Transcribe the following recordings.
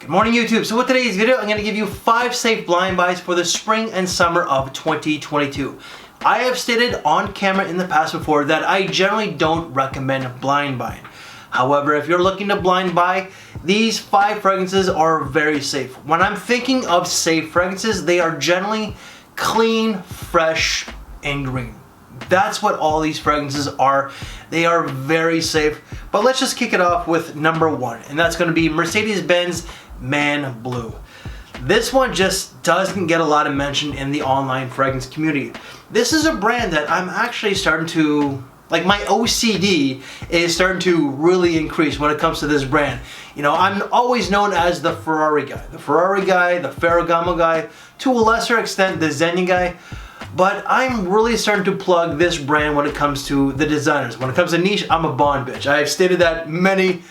Good morning YouTube. So with today's video, I'm going to give you 5 safe blind buys for the spring and summer of 2022. I have stated on camera in the past before that I generally don't recommend blind buying. However, if you're looking to blind buy, these 5 fragrances are very safe. When I'm thinking of safe fragrances, they are generally clean, fresh, and green. That's what all these fragrances are. They are very safe. But let's just kick it off with number 1, and that's going to be Mercedes-Benz Man Blue. This one just doesn't get a lot of mention in the online fragrance community. This is a brand that I'm actually starting to, like, my OCD is starting to really increase when it comes to this brand. You know, I'm always known as the Ferrari guy. The Ferrari guy, the Ferragamo guy, to a lesser extent the Zegna guy. But I'm really starting to plug this brand when it comes to the designers. When it comes to niche, I'm a Bond bitch. I've stated that many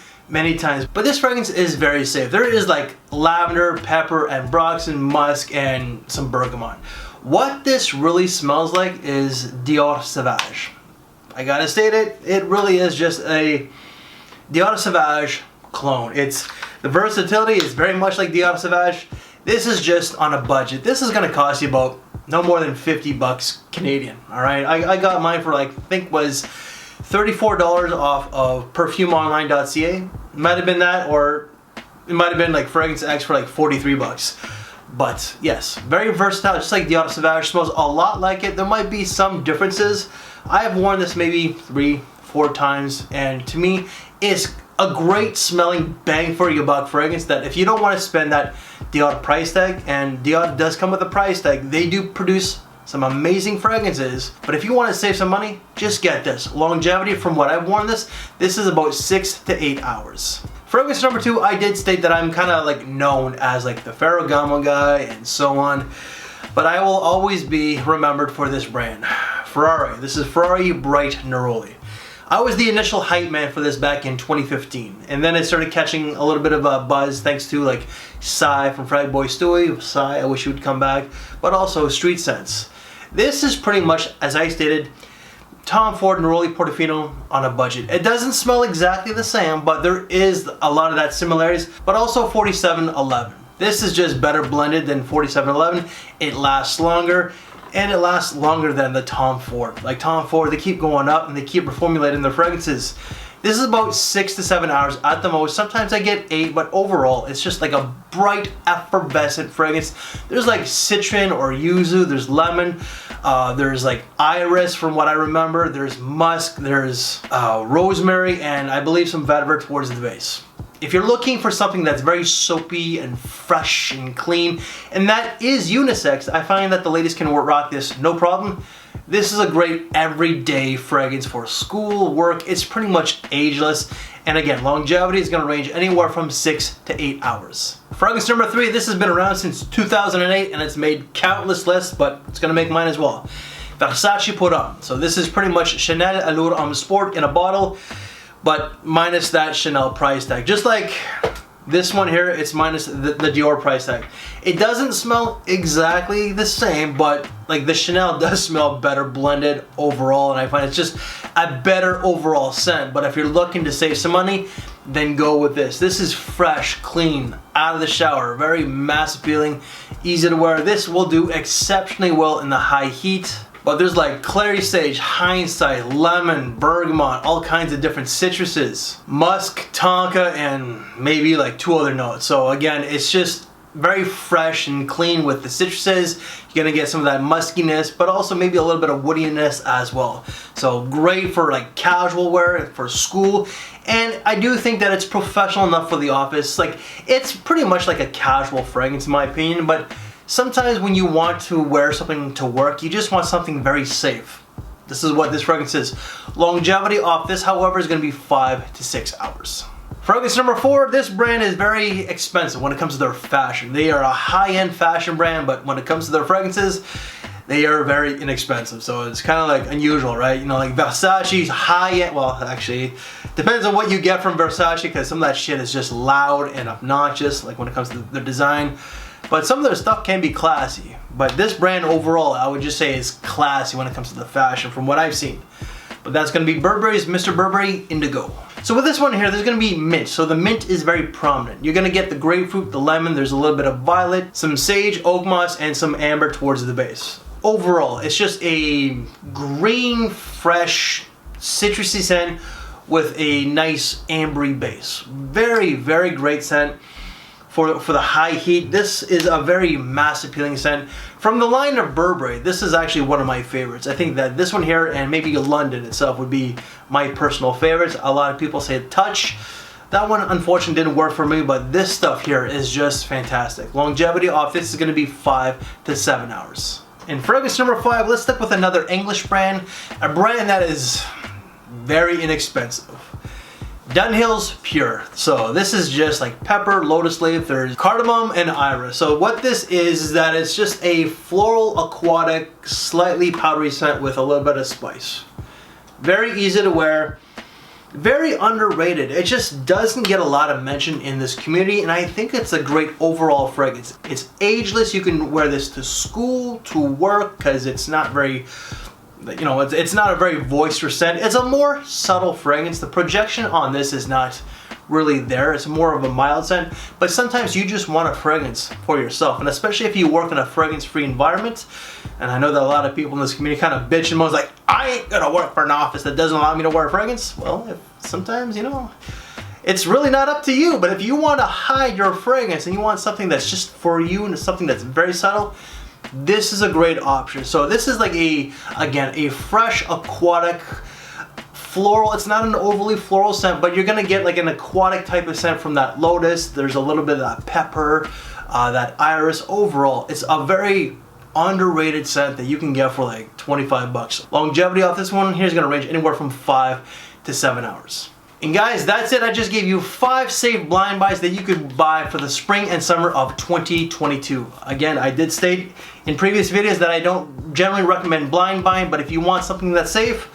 times. But this fragrance is very safe. There is like lavender, pepper, and broxen, musk, and some bergamot. What this really smells like is Dior Sauvage. I gotta state it, it really is just a Dior Sauvage clone. The versatility is very much like Dior Sauvage. This is just on a budget. This is gonna cost you about no more than 50 bucks Canadian, all right? I got mine for like, I think was $34 off of perfumeonline.ca. Might have been that, or it might have been like Fragrance X for like 43 bucks. But yes, very versatile, just like Dior Sauvage. Smells a lot like it. There might be some differences. I have worn this maybe 3-4 times, and to me, it's a great smelling bang for your buck fragrance that if you don't want to spend that Dior price tag, and Dior does come with a price tag, they do produce some amazing fragrances, but if you want to save some money, just get this. Longevity, from what I've worn this is about 6 to 8 hours. Fragrance number 2, I did state that I'm kind of like known as like the Ferragamo guy and so on, but I will always be remembered for this brand, Ferrari. This is Ferrari Bright Neroli. I was the initial hype man for this back in 2015, and then it started catching a little bit of a buzz thanks to like Psy from Frag Boy Stewie. Psy, I wish you would come back, but also Street Sense. This is pretty much, as I stated, Tom Ford Neroli Portofino on a budget. It doesn't smell exactly the same, but there is a lot of that similarities, but also 4711. This is just better blended than 4711. It lasts longer. And it lasts longer than the Tom Ford. Like Tom Ford, they keep going up and they keep reformulating their fragrances. This is about 6 to 7 hours at the most. Sometimes I get 8, but overall, it's just like a bright, effervescent fragrance. There's like citron or yuzu, there's lemon, there's like iris from what I remember, there's musk, there's rosemary, and I believe some vetiver towards the base. If you're looking for something that's very soapy and fresh and clean, and that is unisex, I find that the ladies can rock this no problem. This is a great everyday fragrance for school, work. It's pretty much ageless. And again, longevity is going to range anywhere from 6 to 8 hours. Fragrance number 3, this has been around since 2008 and it's made countless lists, but it's going to make mine as well. Versace Pour Homme. So this is pretty much Chanel Allure Homme Sport in a bottle, but minus that Chanel price tag. Just like this one here, it's minus the Dior price tag. It doesn't smell exactly the same, but like the Chanel does smell better blended overall, and I find it's just a better overall scent. But if you're looking to save some money, then go with this. This is fresh, clean, out of the shower, very mass appealing, easy to wear. This will do exceptionally well in the high heat. But there's like clary sage, hindsight, lemon, bergamot, all kinds of different citruses, musk, tonka, and maybe like 2 other notes. So again, it's just very fresh and clean with the citruses. You're gonna get some of that muskiness, but also maybe a little bit of woodiness as well. So great for like casual wear, for school. And I do think that it's professional enough for the office. Like, it's pretty much like a casual fragrance in my opinion, but sometimes when you want to wear something to work, you just want something very safe. This is what this fragrance is. Longevity off this, however, is going to be 5 to 6 hours. Fragrance number 4, this brand is very expensive when it comes to their fashion. They are a high-end fashion brand, but when it comes to their fragrances, they are very inexpensive. So it's kind of like unusual, right? You know, like Versace's high-end, well, actually, depends on what you get from Versace, because some of that shit is just loud and obnoxious, like when it comes to the design. But some of their stuff can be classy. But this brand overall, I would just say, is classy when it comes to the fashion from what I've seen. But that's going to be Burberry's Mr. Burberry Indigo. So with this one here, there's going to be mint. So the mint is very prominent. You're going to get the grapefruit, the lemon, there's a little bit of violet, some sage, oak moss, and some amber towards the base. Overall, it's just a green, fresh, citrusy scent with a nice ambery base. Very, very great scent for the high heat. This is a very mass appealing scent. From the line of Burberry, this is actually one of my favorites. I think that this one here and maybe London itself would be my personal favorites. A lot of people say Touch. That one unfortunately didn't work for me, but this stuff here is just fantastic. Longevity off this is going to be 5 to 7 hours. And fragrance number 5, let's stick with another English brand, a brand that is very inexpensive. Dunhill's Pure. So this is just like pepper, lotus leaf, there's cardamom and iris. So what this is that it's just a floral, aquatic, slightly powdery scent with a little bit of spice. Very easy to wear, very underrated. It just doesn't get a lot of mention in this community, and I think it's a great overall fragrance. It's ageless. You can wear this to school, to work, because it's not very, you know, it's not a very boisterous scent. It's a more subtle fragrance. The projection on this is not really there. It's more of a mild scent, but sometimes you just want a fragrance for yourself, and especially if you work in a fragrance-free environment. And I know that a lot of people in this community kind of bitch and moan like, I ain't gonna work for an office that doesn't allow me to wear a fragrance. Well, sometimes, you know, it's really not up to you, but if you want to hide your fragrance and you want something that's just for you and something that's very subtle, this is a great option. So this is like again, a fresh, aquatic, floral. It's not an overly floral scent, but you're gonna get like an aquatic type of scent from that lotus. There's a little bit of that pepper, that iris. Overall, it's a very underrated scent that you can get for like 25 bucks. Longevity off this one here is gonna range anywhere from 5 to 7 hours. And guys, that's it. I just gave you 5 safe blind buys that you could buy for the spring and summer of 2022. Again, I did state in previous videos that I don't generally recommend blind buying, but if you want something that's safe,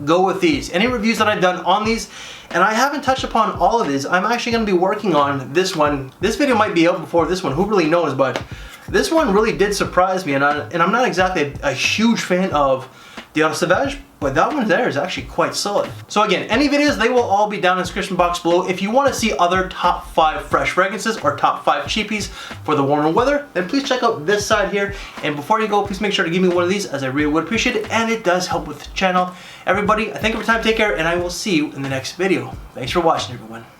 go with these. Any reviews that I've done on these, and I haven't touched upon all of these, I'm actually going to be working on this one. This video might be out before this one, who really knows, but this one really did surprise me, and I'm not exactly a huge fan of the Eau Sauvage, but that one there is actually quite solid. So again, any videos, they will all be down in the description box below. If you want to see other top 5 fresh fragrances or top 5 cheapies for the warmer weather, then please check out this side here. And before you go, please make sure to give me one of these, as I really would appreciate it, and it does help with the channel. Everybody, I thank you for your time, take care, and I will see you in the next video. Thanks for watching, everyone.